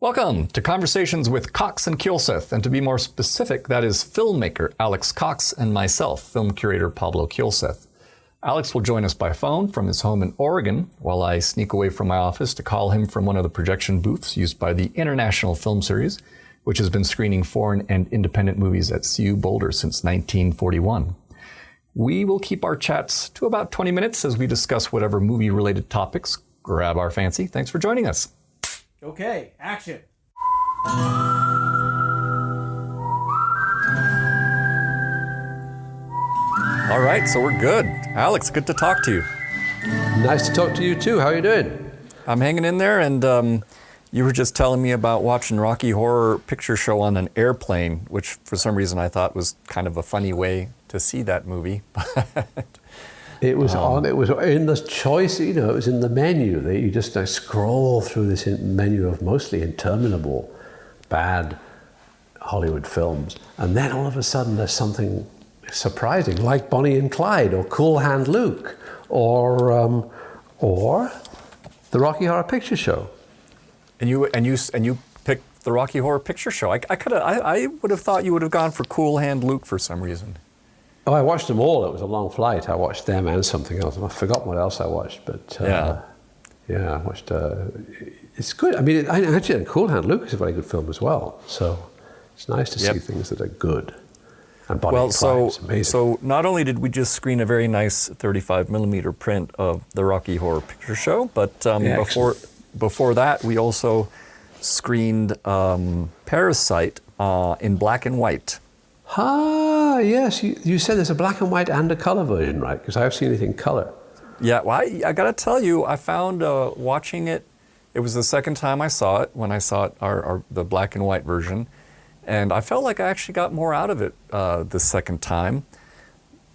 Welcome to Conversations with Cox and Kielseth, and to be more specific, that is filmmaker Alex Cox and myself, film curator Pablo Kielseth. Alex will join us by phone from his home in Oregon, while I sneak away from my office to call him from one of the projection booths used by the International Film Series, which has been screening foreign and independent movies at CU Boulder since 1941. We will keep our chats to about 20 minutes as we discuss whatever movie-related topics grab our fancy. Thanks for joining us. Okay, action. All right, so we're good. Alex, good to talk to you. Nice to talk to you too. How are you doing? I'm hanging in there, and you were just telling me about watching Rocky Horror Picture Show on an airplane, which for some reason I thought was kind of a funny way to see that movie. It was it was in the choice, it was in the menu. That you just scroll through this menu of mostly interminable, bad Hollywood films. And then all of a sudden there's something surprising, like Bonnie and Clyde, or Cool Hand Luke, or the Rocky Horror Picture Show. And you picked the Rocky Horror Picture Show. I would have thought you would have gone for Cool Hand Luke for some reason. Oh, I watched them all. It was a long flight. I watched them and something else. I've forgotten what else I watched, but I watched. It's good. I mean, actually, Cool Hand Luke is a very good film as well. So it's nice to see things that are good. And Bonnie and Clyde is amazing. So not only did we just screen a very nice 35mm print of the Rocky Horror Picture Show, but before that, we also screened Parasite in black and white. Ah, yes. You said there's a black and white and a color version, right? Because I haven't seen anything color. Yeah, well, I got to tell you, I found watching it, it was the second time I saw it, when I saw it, the black and white version, and I felt like I actually got more out of it the second time.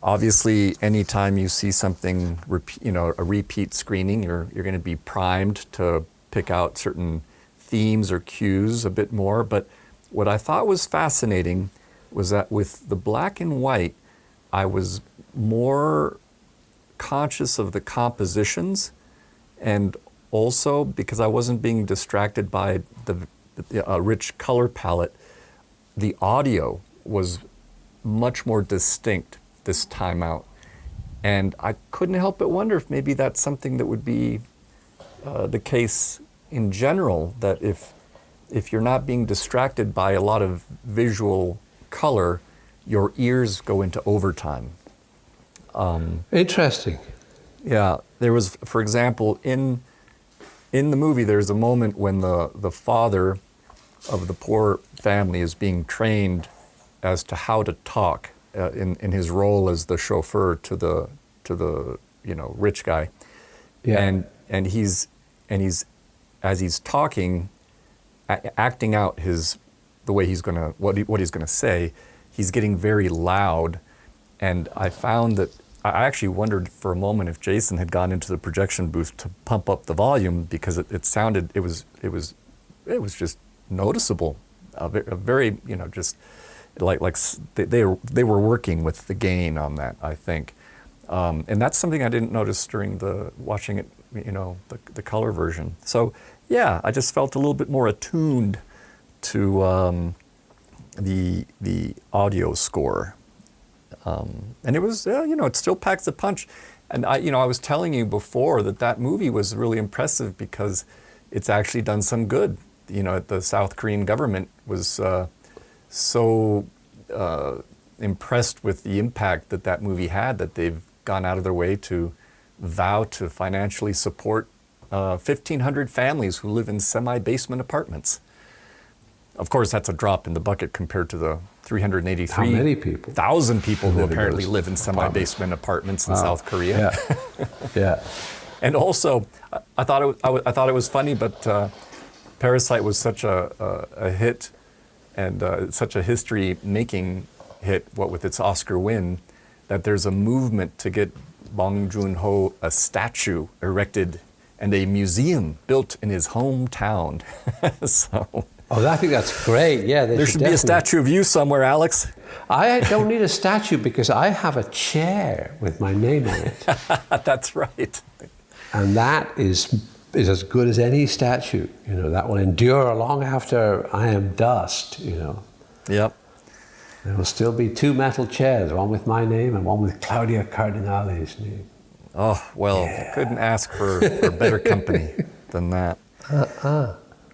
Obviously, anytime you see something, a repeat screening, you're going to be primed to pick out certain themes or cues a bit more. But what I thought was fascinating was that with the black and white, I was more conscious of the compositions, and also because I wasn't being distracted by the rich color palette, the audio was much more distinct this time out. And I couldn't help but wonder if maybe that's something that would be the case in general, that if you're not being distracted by a lot of visual color, your ears go into overtime. Interesting. Yeah, there was, for example, in the movie, there's a moment when the father of the poor family is being trained as to how to talk in his role as the chauffeur to the rich guy. Yeah. And he's as he's talking, acting out the way he's gonna what he's gonna say, he's getting very loud, and I found that I actually wondered for a moment if Jason had gone into the projection booth to pump up the volume, because it sounded it was just noticeable, a very just like they were working with the gain on that, I think, and that's something I didn't notice during watching it, the color version. So yeah, I just felt a little bit more attuned to the audio score, and it was it still packs a punch. And I was telling you before that movie was really impressive because it's actually done some good. The South Korean government was so impressed with the impact that movie had, that they've gone out of their way to vow to financially support 1,500 families who live in semi-basement apartments. Of course, that's a drop in the bucket compared to the 383,000 people who apparently live in semi-basement apartments in South Korea. Yeah. And also, I thought it was funny, but Parasite was such a hit, and such a history-making hit, what with its Oscar win, that there's a movement to get Bong Joon-ho a statue erected and a museum built in his hometown. I think that's great. Yeah, there should be a statue of you somewhere, Alex. I don't need a statue because I have a chair with my name on it. That's right. And that is is as good as any statue, that will endure long after I am dust, Yep. There will still be 2 metal chairs, one with my name and one with Claudia Cardinale's name. Oh, well, couldn't ask for better company than that.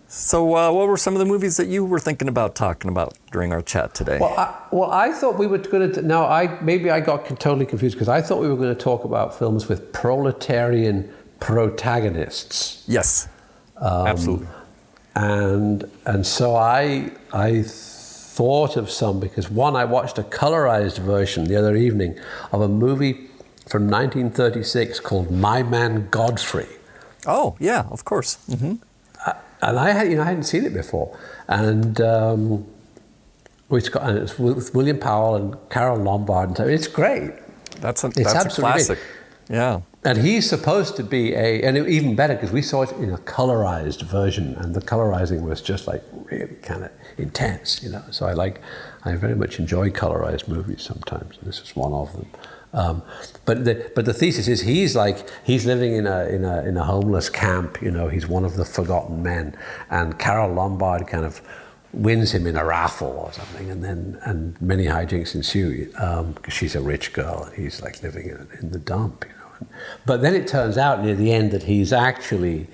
So what were some of the movies that you were thinking about talking about during our chat today? Well, I thought we were going to... No, maybe I got totally confused because I thought we were going to talk about films with proletarian protagonists. Yes, absolutely. And so I thought of some because, one, I watched a colorized version the other evening of a movie from 1936 called My Man Godfrey. Oh, yeah, of course. Mm-hmm. And I hadn't seen it before. And it's with William Powell and Carol Lombard. And so it's great. That's a classic. Great. Yeah. And he's supposed to be and even better because we saw it in a colorized version, and the colorizing was just like really kind of intense, So I very much enjoy colorized movies sometimes, and this is one of them. But the thesis is he's living in a homeless camp, he's one of the forgotten men, and Carol Lombard kind of wins him in a raffle or something, and many hijinks ensue because she's a rich girl and he's like living in the dump, But then it turns out near the end that he's actually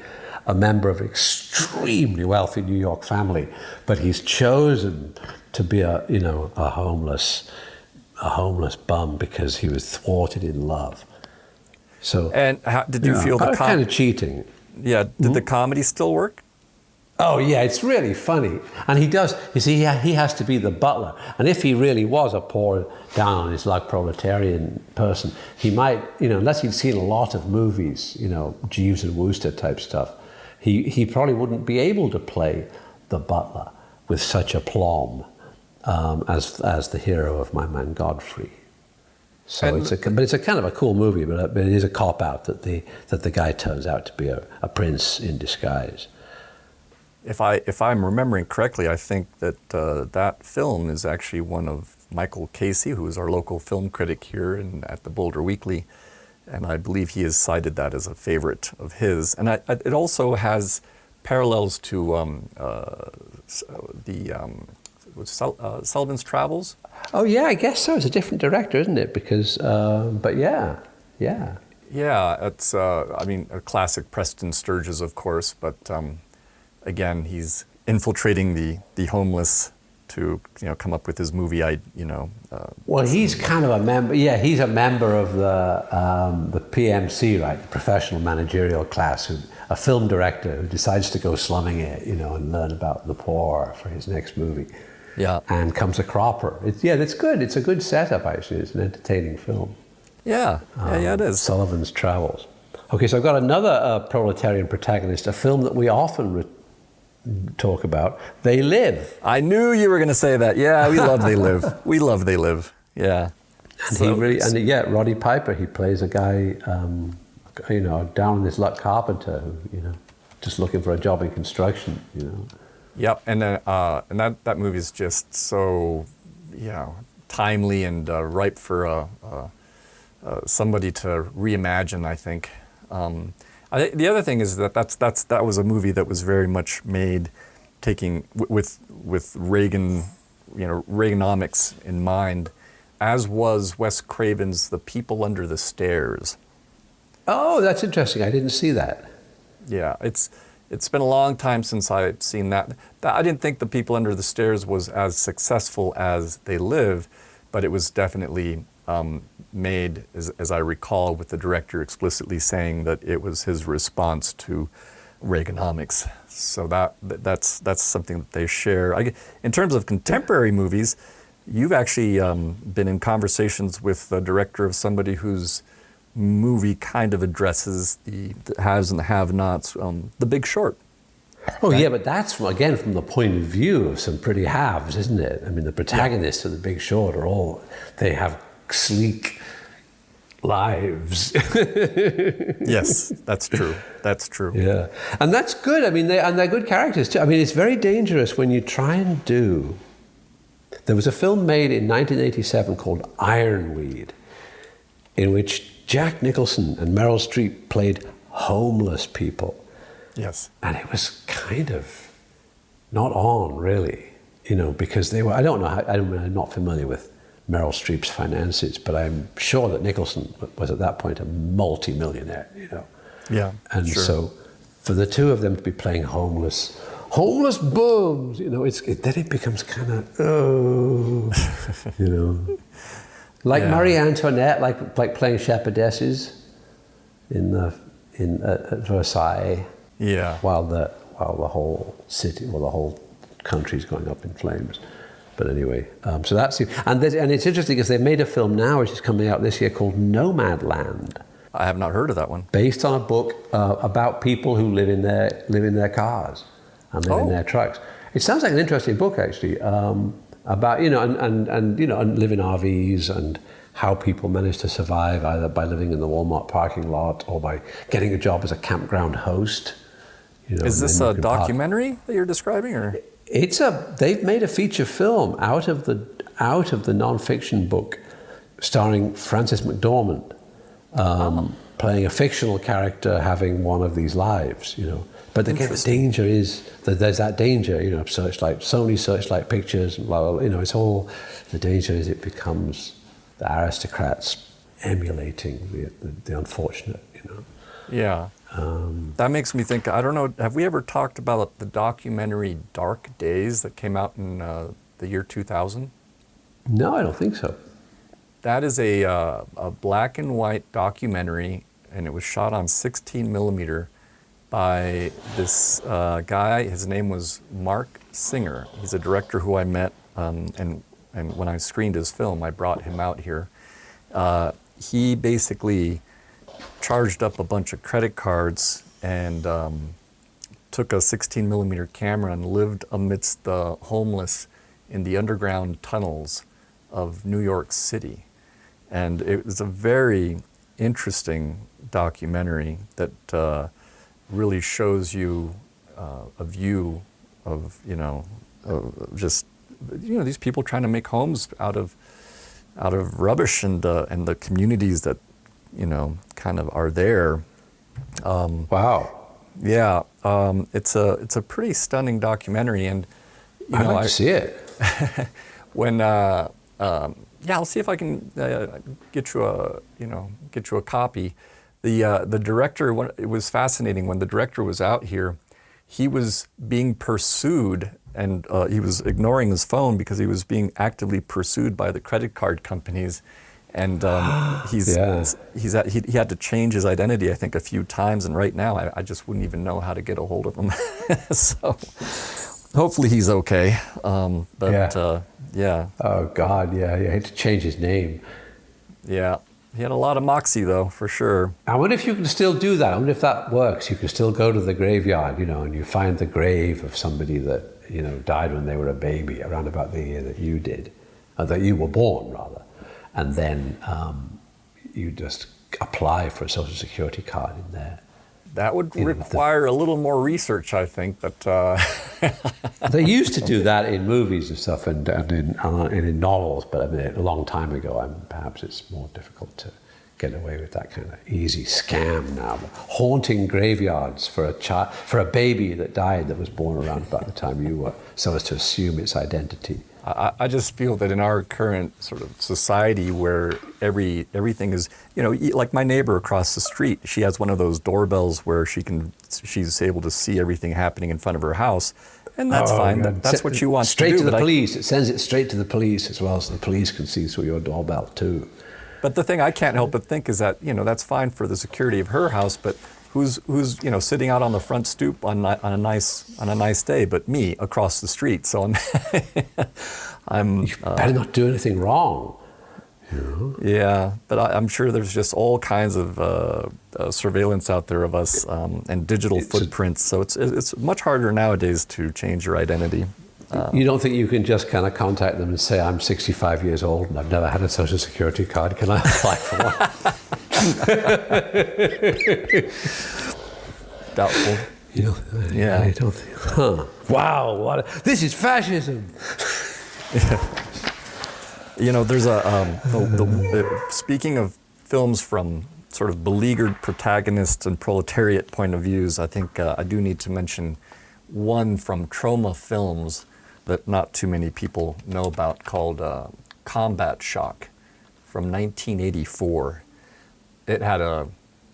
a member of an extremely wealthy New York family, but he's chosen to be a homeless bum because he was thwarted in love. So, and how did you feel the kind of cheating? Yeah, did the comedy still work? Oh yeah, it's really funny, and he does. You see, he has to be the butler, and if he really was a poor, down on his luck proletarian person, he might, unless he'd seen a lot of movies, Jeeves and Wooster type stuff, he probably wouldn't be able to play the butler with such aplomb as the hero of My Man Godfrey. So it's a kind of a cool movie, but it is a cop out that the guy turns out to be a prince in disguise. If I'm remembering correctly, I think that that film is actually one of Michael Casey, who is our local film critic here at the Boulder Weekly, and I believe he has cited that as a favorite of his. And it also has parallels to Sullivan's Travels. Oh yeah, I guess so. It's a different director, isn't it? Because, but yeah. Yeah, it's a classic Preston Sturges, of course, but. Again, he's infiltrating the homeless to come up with his movie. Well, he's kind of a member. Yeah, he's a member of the PMC, right, the professional managerial class, a film director who decides to go slumming it, and learn about the poor for his next movie. Yeah, and comes a cropper. It's good. It's a good setup, actually. It's an entertaining film. Yeah, it is. Sullivan's Travels. Okay, so I've got another proletarian protagonist, a film that we often talk about, They Live. I knew you were going to say that. Yeah, we love They Live. We love They Live. Yeah. And Roddy Piper, he plays a guy, down on his luck carpenter who, just looking for a job in construction, Yep, and that movie is just so, timely and ripe for somebody to reimagine, I think. The other thing is that was a movie that was very much made taking with Reagan, Reaganomics in mind, as was Wes Craven's The People Under the Stairs. Oh, that's interesting. I didn't see that. Yeah, it's been a long time since I've seen that. I didn't think The People Under the Stairs was as successful as They Live, but it was definitely made, as I recall, with the director explicitly saying that it was his response to Reaganomics. So that's something that they share. In terms of contemporary movies, you've actually been in conversations with the director of somebody whose movie kind of addresses the haves and the have-nots, The Big Short. Oh, yeah, but that's, from the point of view of some pretty haves, isn't it? I mean, the protagonists of The Big Short they have sleek lives. Yes, that's true. That's true. Yeah, and that's good. I mean, they're good characters too. I mean, it's very dangerous when you try and do. There was a film made in 1987 called Ironweed, in which Jack Nicholson and Meryl Streep played homeless people, Yes. And it was kind of not on, really, because they were, I don't know, I'm not familiar with Meryl Streep's finances, but I'm sure that Nicholson was at that point a multi-millionaire, Yeah. And sure. so for the two of them to be playing homeless bums, then it becomes kind of, like Yeah. Marie Antoinette, like playing shepherdesses at Versailles. Yeah. While the whole city, the whole country's going up in flames. But anyway, so that's it. And it's interesting because they've made a film now which is coming out this year called Nomadland, I have not heard of that one. based on a book about people who live in their cars and live in their trucks. It sounds like an interesting book, actually, about and live in RVs and how people manage to survive either by living in the Walmart parking lot or by getting a job as a campground host. Is this a documentary that you're describing, or? They've made a feature film out of the nonfiction book, starring Frances McDormand, playing a fictional character having one of these lives, But again, the danger is that there's that danger, Sony Searchlight Pictures, and blah, blah, blah, it's all, the danger is it becomes the aristocrats emulating the unfortunate, Yeah. That makes me think, I don't know, have we ever talked about the documentary Dark Days that came out in the year 2000? No, I don't think so. That is a black and white documentary, and it was shot on 16 millimeter by this guy. His name was Mark Singer. He's a director who I met, and when I screened his film, I brought him out here. He basically charged up a bunch of credit cards and took a 16 millimeter camera and lived amidst the homeless in the underground tunnels of New York City. And it was a very interesting documentary that really shows you a view of, these people trying to make homes out of rubbish and the communities that kind of are there. Wow. Yeah, it's a pretty stunning documentary, and I'd like to see it. When I'll see if I can get you a copy. The director, it was fascinating when the director was out here. He was being pursued, and he was ignoring his phone because he was being actively pursued by the credit card companies. And he had to change his identity, I think, a few times. And right now, I just wouldn't even know how to get a hold of him. So hopefully he's okay. Yeah. Oh, God, yeah. He had to change his name. Yeah. He had a lot of moxie, though, for sure. I wonder if you can still do that. I wonder if that works. You can still go to the graveyard, and you find the grave of somebody that, died when they were a baby, around about the year that you did, or that you were born, rather. And then you just apply for a Social Security card in there. That would require a little more research, I think, but... They used to do that in movies and stuff and in novels, but I mean, a long time ago, perhaps it's more difficult to get away with that kind of easy scam now. But haunting graveyards for a baby that died that was born around about the time you were, so as to assume its identity. I just feel that in our current sort of society where everything is, like my neighbor across the street, she has one of those doorbells where she's able to see everything happening in front of her house, and that's fine. That's what you want to do. Straight to the police. It sends it straight to the police as well, so the police can see through your doorbell too. But the thing I can't help but think is that, that's fine for the security of her house, but who's sitting out on the front stoop on a nice day, but me across the street. So You better not do anything wrong. Yeah, but I'm sure there's just all kinds of surveillance out there of us and digital footprints. So it's much harder nowadays to change your identity. You don't think you can just kind of contact them and say, I'm 65 years old and I've never had a Social Security card. Can I apply for one? Doubtful. Yeah. I don't think. Wow, this is fascism. There's speaking of films from sort of beleaguered protagonist and proletariat point of views, I think I do need to mention one from Troma Films that not too many people know about, called Combat Shock from 1984.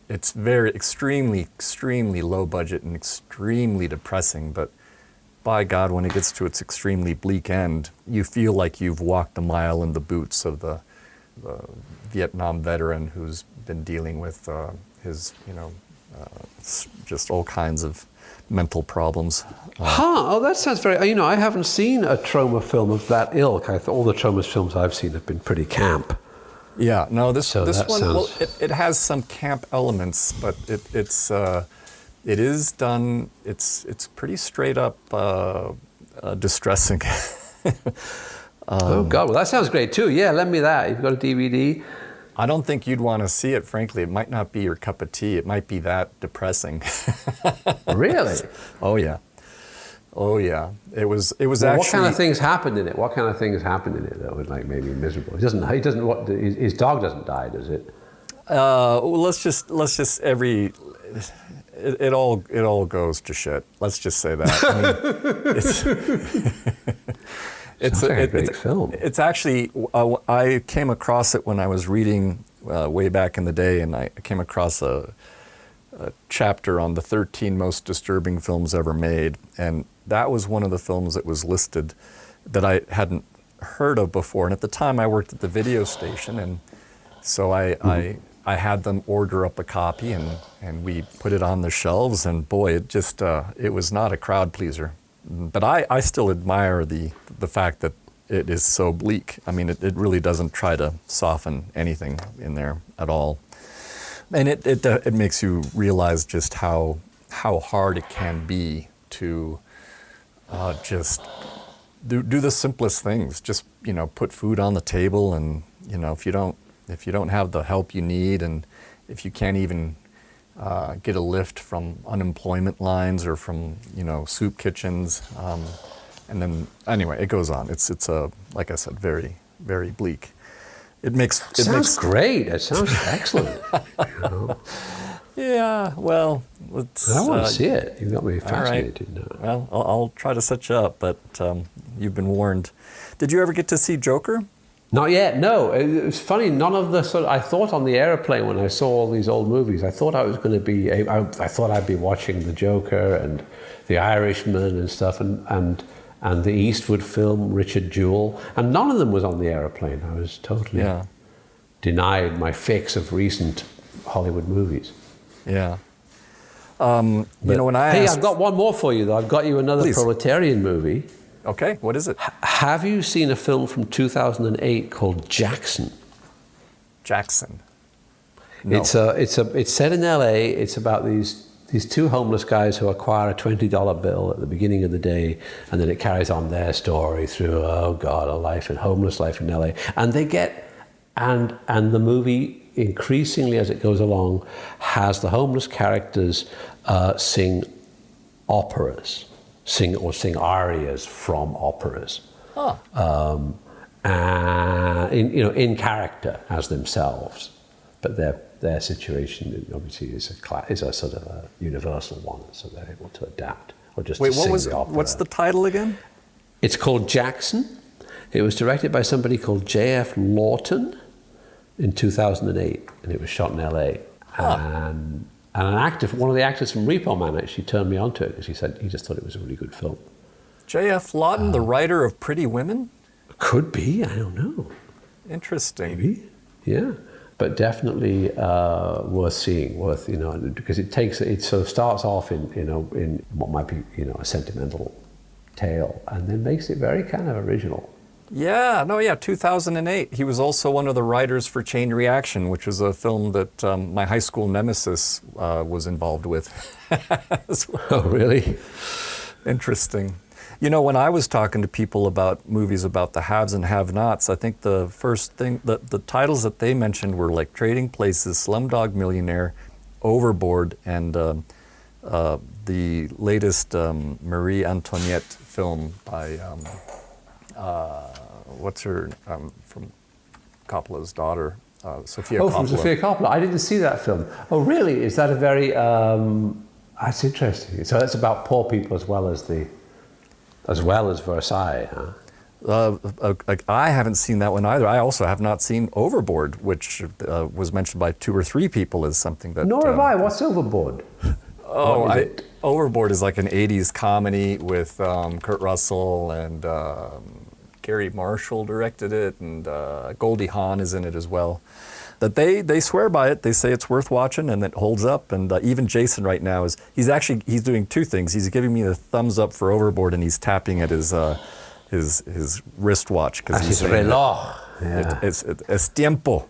It's very extremely low budget and extremely depressing, but by God, when it gets to its extremely bleak end, you feel like you've walked a mile in the boots of the Vietnam veteran who's been dealing with his, just all kinds of mental problems. Oh, that sounds very. I haven't seen a Troma film of that ilk. All the Troma films I've seen have been pretty camp. Yeah, no, this one, sounds... well, it has some camp elements, but it is done. It's pretty straight up distressing. Oh God, well that sounds great too. Yeah, lend me that. You've got a DVD. I don't think you'd want to see it, frankly. It might not be your cup of tea. It might be that depressing. Really? Oh yeah. It was Well, actually. what kind of things happened in it? What kind of things happened in it that would make me miserable? He doesn't. What? His dog doesn't die, does it? Well, let's just it all goes to shit. Let's just say that. I mean, it's a great film. It's actually, I came across it when I was reading way back in the day, and I came across a chapter on the 13 most disturbing films ever made, and that was one of the films that was listed that I hadn't heard of before. And at the time, I worked at the video station, and so I had them order up a copy, and we put it on the shelves, and boy, it was not a crowd pleaser. But I still admire the fact that it is so bleak. I mean, it really doesn't try to soften anything in there at all. And it makes you realize just how hard it can be to just do the simplest things. Just, put food on the table, and, if you don't have the help you need, and if you can't even get a lift from unemployment lines or from soup kitchens, and then anyway it goes on. It's like I said, very, very bleak. It sounds great. It sounds excellent. Yeah, well, I want to see it. You got me fascinated. Right. Well, I'll try to set you up, but you've been warned. Did you ever get to see Joker? Not yet, no. It was funny, none of the I thought on the airplane when I saw all these old movies, I thought I was going to be, I thought I'd be watching The Joker and The Irishman and stuff, and the Eastwood film, Richard Jewell, and none of them was on the airplane. I was totally denied my fix of recent Hollywood movies. Yeah. When I I've got one more for you, though. I've got you another Proletarian movie. Okay, what is it? Have you seen a film from 2008 called Jackson? Jackson. No. It's set in LA. It's about these two homeless guys who acquire a $20 bill at the beginning of the day, and then it carries on their story through a homeless life in LA. And they get and the movie, increasingly as it goes along, has the homeless characters sing operas. Sing arias from operas, in character as themselves, but their situation obviously is a sort of a universal one, so they're able to adapt or just sing the opera. What's the title again? It's called Jackson. It was directed by somebody called J.F. Lawton in 2008, and it was shot in L.A. And one of the actors from Repo Man actually turned me onto it because he said he just thought it was a really good film. J.F. Lawton, the writer of Pretty Women? Could be, I don't know. Interesting. Maybe, yeah. But definitely worth seeing, because it sort of starts off in what might be, a sentimental tale, and then makes it very kind of original. 2008. He was also one of the writers for Chain Reaction, which was a film that my high school nemesis was involved with as well. Oh, really? Interesting. When I was talking to people about movies about the haves and have-nots, I think the first thing, the titles that they mentioned were like Trading Places, Slumdog Millionaire, Overboard, and the latest Marie Antoinette film by... what's her from Coppola's daughter? Sofia Oh, Coppola. from Sofia Coppola. I didn't see that film. Oh, really? Is that a very... that's interesting. So it's about poor people as well as Versailles, huh? I haven't seen that one either. I also have not seen Overboard, which was mentioned by 2 or 3 people as something that... Nor have I. What's Overboard? Overboard is like an 80s comedy with Kurt Russell and Gary Marshall directed it, and Goldie Hawn is in it as well. That they swear by it. They say it's worth watching and it holds up. And even Jason right now he's doing 2 things. He's giving me the thumbs up for Overboard, and he's tapping at his wristwatch because he's his reloj. Yeah. It's tiempo.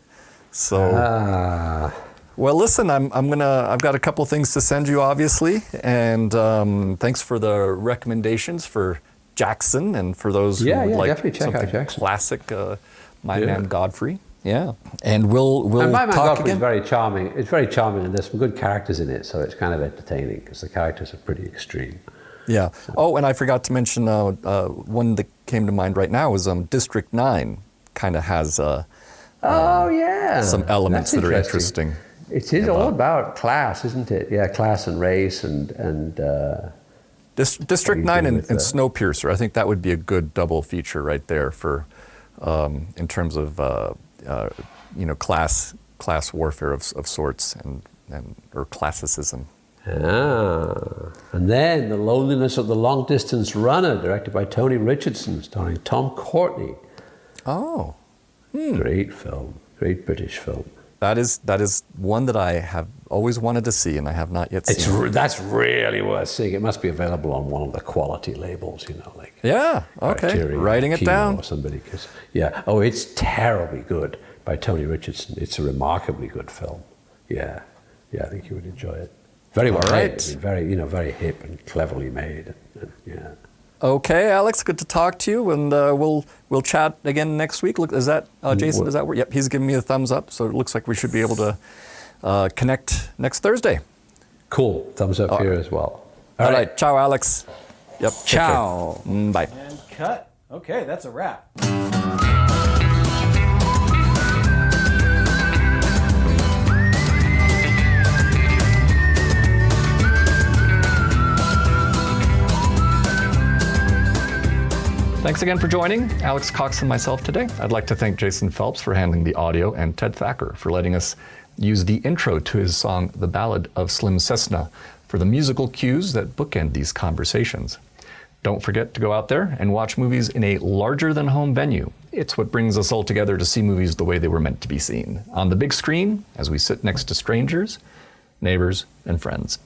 So. Well, listen, I've got a couple things to send you, obviously, and thanks for the recommendations for Jackson and for those who would like definitely check out something Jackson. classic, Man Godfrey. Yeah, and we'll And My Man talk Godfrey again. is very charming. It's very charming, and there's some good characters in it, so it's kind of entertaining because the characters are pretty extreme. Yeah. Oh, and I forgot to mention one that came to mind right now is District 9. Kind of has some elements That's that are interesting. It is all about class, isn't it? Yeah, class and race and District 9 and with that? Snowpiercer. I think that would be a good double feature right there for in terms of class warfare of sorts and or classicism. And then The Loneliness of the Long Distance Runner, directed by Tony Richardson, starring Tom Courtenay. Oh. Great film, great British film. That is one that I have always wanted to see, and I have not yet seen. That's really worth seeing. It must be available on one of the quality labels, like. Yeah. Okay. Criterion, Writing it Kino down. or somebody. Oh, it's terribly good by Tony Richardson. It's a remarkably good film. Yeah, I think you would enjoy it. Very well All made. right. I mean, very hip and cleverly made. Yeah. Okay, Alex, good to talk to you, and we'll chat again next week. Look, is that Jason? Does that work? Yep, he's giving me a thumbs up, so it looks like we should be able to connect next Thursday. Cool. Thumbs up here as well. All right. Ciao, Alex. Yep. Ciao. Bye. And cut. Okay, that's a wrap. Thanks again for joining Alex Cox and myself today. I'd like to thank Jason Phelps for handling the audio and Ted Thacker for letting us use the intro to his song, The Ballad of Slim Cessna, for the musical cues that bookend these conversations. Don't forget to go out there and watch movies in a larger-than-home venue. It's what brings us all together to see movies the way they were meant to be seen, on the big screen as we sit next to strangers, neighbors, and friends.